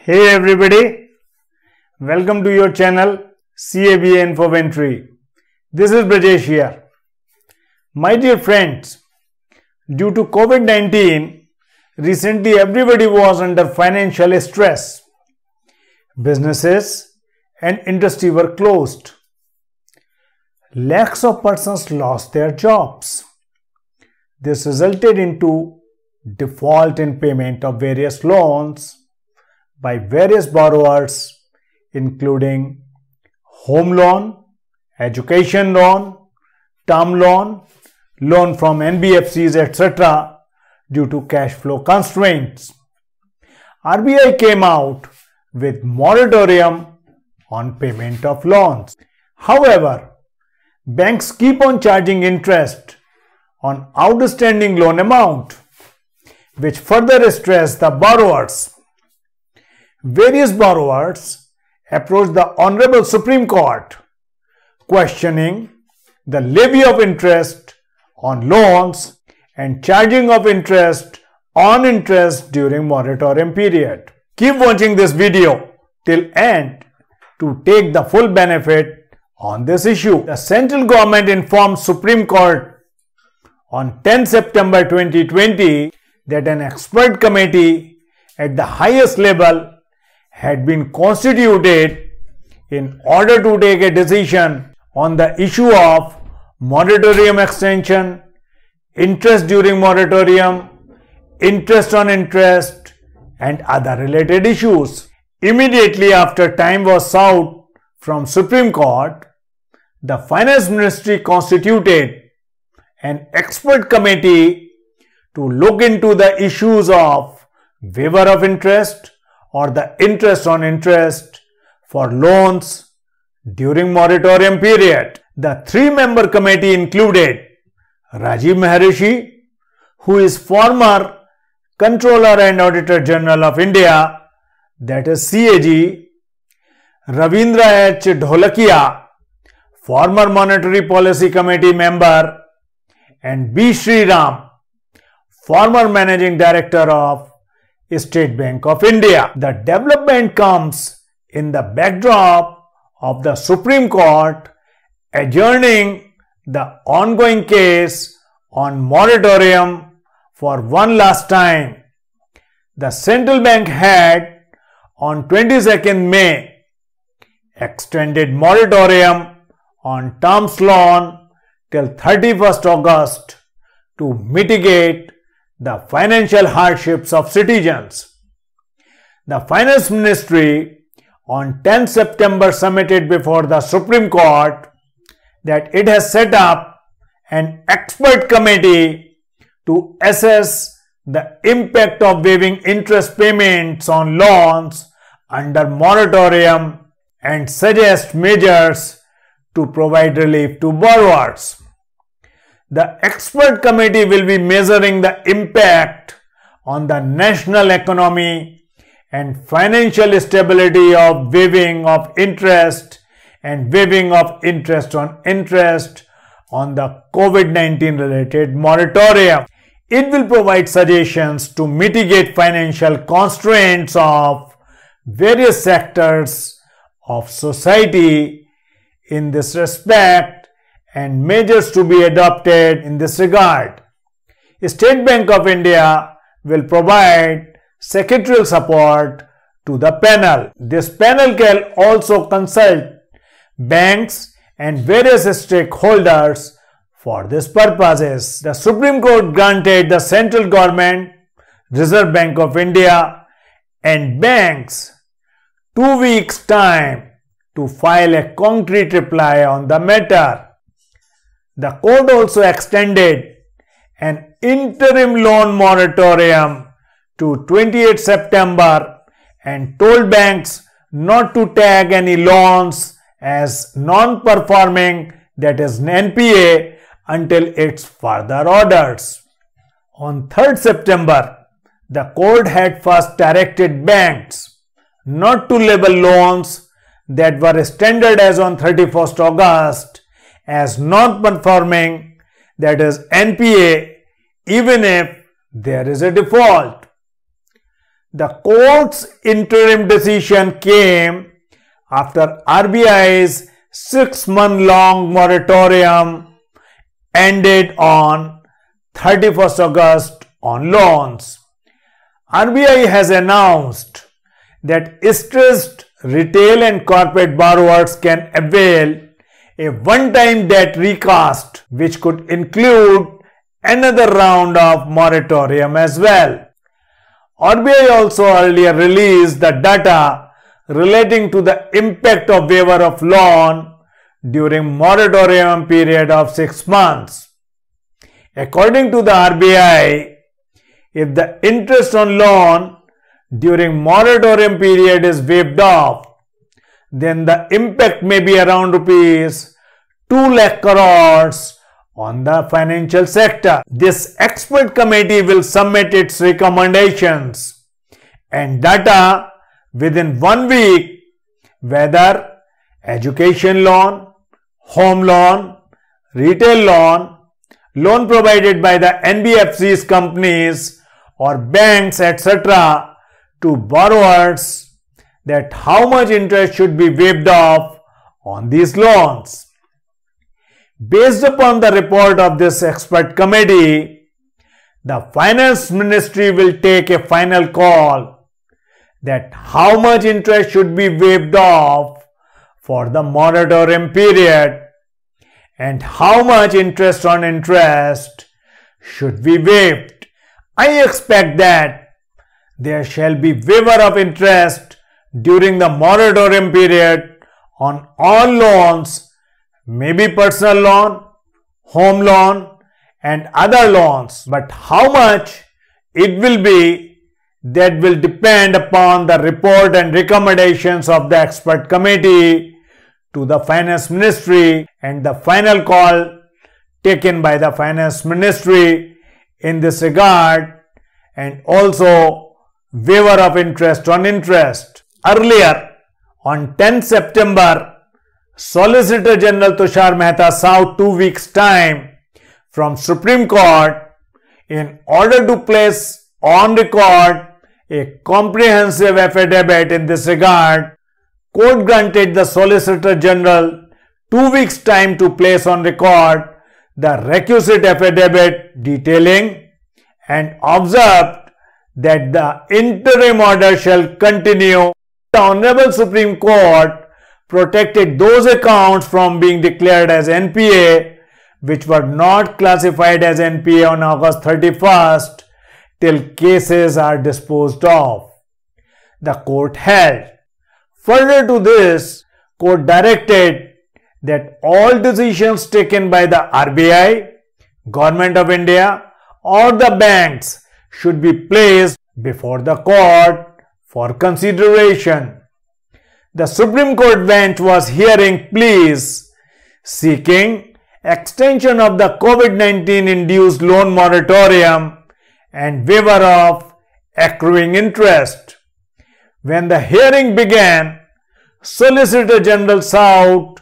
Hey everybody, welcome to your channel CABA Infoventry. This is Brajesh here. My dear friends, due to COVID-19, recently everybody was under financial stress. Businesses and industry were closed. Lakhs of persons lost their jobs. This resulted into default in payment of various loans by various borrowers, including home loan, education loan, term loan, loan from NBFCs, etc. due to cash flow constraints. RBI came out with moratorium on payment of loans. However, banks keep on charging interest on outstanding loan amount, which further stress the borrowers. Various borrowers approached the Honorable Supreme Court questioning the levy of interest on loans and charging of interest on interest during moratorium period. Keep watching this video till end to take the full benefit on this issue. The central government informed Supreme Court on 10 September 2020 that an expert committee at the highest level had been constituted in order to take a decision on the issue of moratorium extension, interest during moratorium, interest on interest, and other related issues. Immediately after time was sought from Supreme Court, the Finance Ministry constituted an expert committee to look into the issues of waiver of interest or the interest on interest for loans during moratorium period. The three-member committee included Rajiv Maharishi, who is former Controller and Auditor General of India, that is CAG, Ravindra H. Dholakia, former Monetary Policy Committee member, and B. Sriram, former Managing Director of State Bank of India. The development comes in the backdrop of the Supreme Court adjourning the ongoing case on moratorium for one last time. The central bank had on 22nd May extended moratorium on terms loan till 31st August to mitigate the financial hardships of citizens. The Finance Ministry on 10 September submitted before the Supreme Court that it has set up an expert committee to assess the impact of waiving interest payments on loans under moratorium and suggest measures to provide relief to borrowers. The expert committee will be measuring the impact on the national economy and financial stability of waiving of interest and waiving of interest on interest on the COVID-19 related moratorium. It will provide suggestions to mitigate financial constraints of various sectors of society in this respect and measures to be adopted in this regard. State Bank of India will provide secretarial support to the panel. This panel can also consult banks and various stakeholders for these purposes. The Supreme Court granted the central government, Reserve Bank of India, and banks 2 weeks' time to file a concrete reply on the matter. The court also extended an interim loan moratorium to 28 September and told banks not to tag any loans as non-performing, that is NPA, until its further orders. On 3rd September, the court had first directed banks not to label loans that were standard as on 31st August as non-performing, that is NPA, even if there is a default. The court's interim decision came after RBI's 6-month-long moratorium ended on 31st August on loans. RBI has announced that stressed retail and corporate borrowers can avail a one-time debt recast, which could include another round of moratorium as well. RBI also earlier released the data relating to the impact of waiver of loan during moratorium period of 6 months. According to the RBI, if the interest on loan during moratorium period is waived off, then the impact may be around rupees 2 lakh crores on the financial sector. This expert committee will submit its recommendations and data within 1 week whether education loan, home loan, retail loan, loan provided by the NBFCs, companies or banks, etc. to borrowers, that how much interest should be waived off on these loans. Based upon the report of this expert committee, the Finance Ministry will take a final call that how much interest should be waived off for the moratorium period and how much interest on interest should be waived. I expect that there shall be waiver of interest during the moratorium period on all loans, maybe personal loan, home loan and other loans, but how much it will be, that will depend upon the report and recommendations of the expert committee to the Finance Ministry and the final call taken by the Finance Ministry in this regard, and also waiver of interest on interest. Earlier, on 10 September, Solicitor General Tushar Mehta sought 2 weeks' time from Supreme Court in order to place on record a comprehensive affidavit in this regard. Court granted the Solicitor General 2 weeks' time to place on record the requisite affidavit detailing and observed that the interim order shall continue. The Honorable Supreme Court protected those accounts from being declared as NPA which were not classified as NPA on August 31st till cases are disposed of, the court held. Further to this, court directed that all decisions taken by the RBI, Government of India or the banks should be placed before the court for consideration. The Supreme Court bench was hearing pleas seeking extension of the COVID-19 induced loan moratorium and waiver of accruing interest. When the hearing began, Solicitor General sought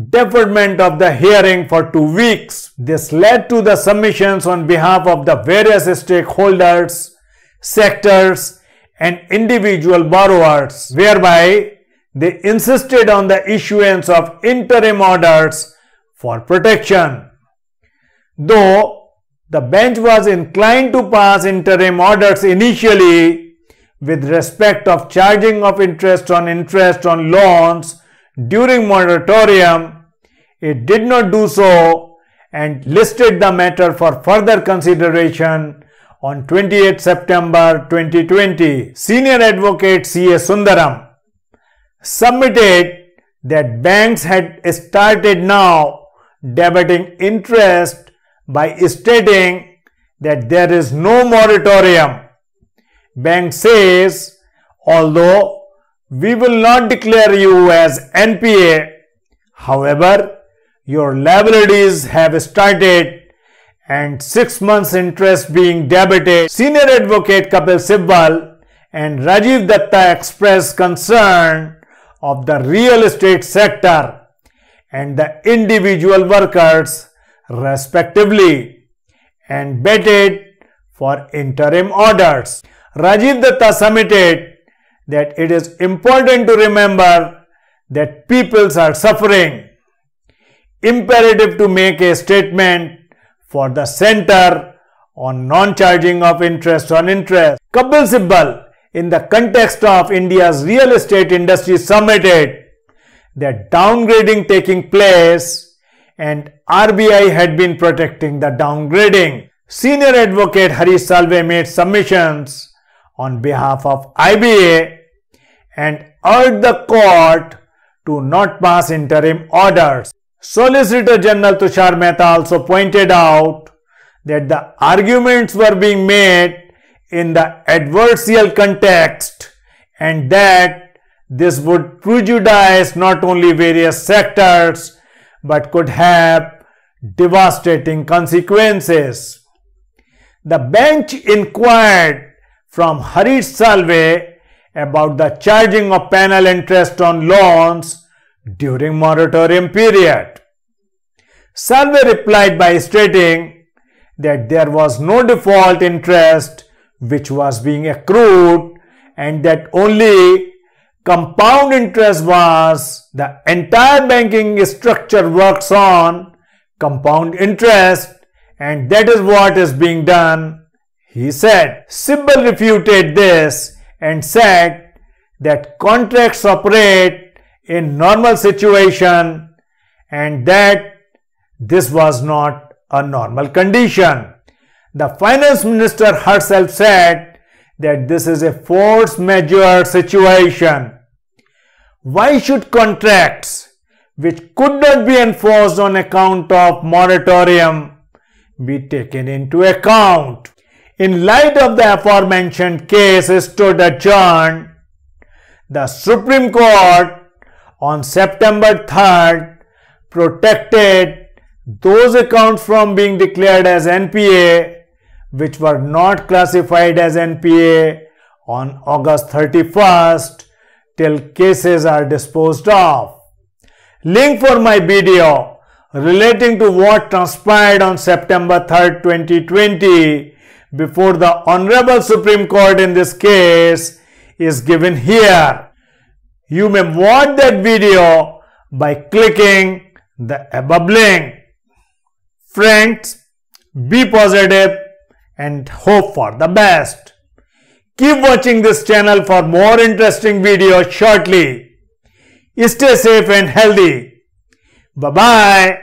deferment of the hearing for 2 weeks. This led to the submissions on behalf of the various stakeholders, sectors and individual borrowers, whereby they insisted on the issuance of interim orders for protection. Though the bench was inclined to pass interim orders initially with respect of charging of interest on loans during moratorium, it did not do so and listed the matter for further consideration on 28 September 2020. Senior Advocate C.A. Sundaram submitted that banks had started now debiting interest by stating that there is no moratorium. Bank says, although we will not declare you as NPA, however, your liabilities have started and 6 months interest being debited. Senior Advocate Kapil Sibal and Rajiv Datta expressed concern of the real estate sector and the individual workers respectively and betted for interim orders. Rajiv Datta submitted that it is important to remember that peoples are suffering. Imperative to make a statement for the center on non-charging of interest on interest. Kapil Sibal, in the context of India's real estate industry, submitted that downgrading taking place and RBI had been protecting the downgrading. Senior advocate Harish Salve made submissions on behalf of IBA and urged the court to not pass interim orders. Solicitor General Tushar Mehta also pointed out that the arguments were being made in the adversarial context and that this would prejudice not only various sectors but could have devastating consequences. The bench inquired from Harish Salve about the charging of penal interest on loans during moratorium period. Salve replied by stating that there was no default interest which was being accrued and that only compound interest was the entire banking structure works on compound interest and that is what is being done, he said. Sibal refuted this and said that contracts operate in normal situation and that this was not a normal condition. The finance minister herself said that this is a force majeure situation. Why should contracts which could not be enforced on account of moratorium be taken into account? In light of the aforementioned case stood adjourned, the Supreme Court on September 3rd protected those accounts from being declared as NPA which were not classified as NPA on August 31st till cases are disposed of. Link for my video relating to what transpired on September 3rd, 2020 before the Honorable Supreme Court in this case is given here. You may watch that video by clicking the above link. Friends, be positive and hope for the best. Keep watching this channel for more interesting videos shortly. Stay safe and healthy. Bye-bye.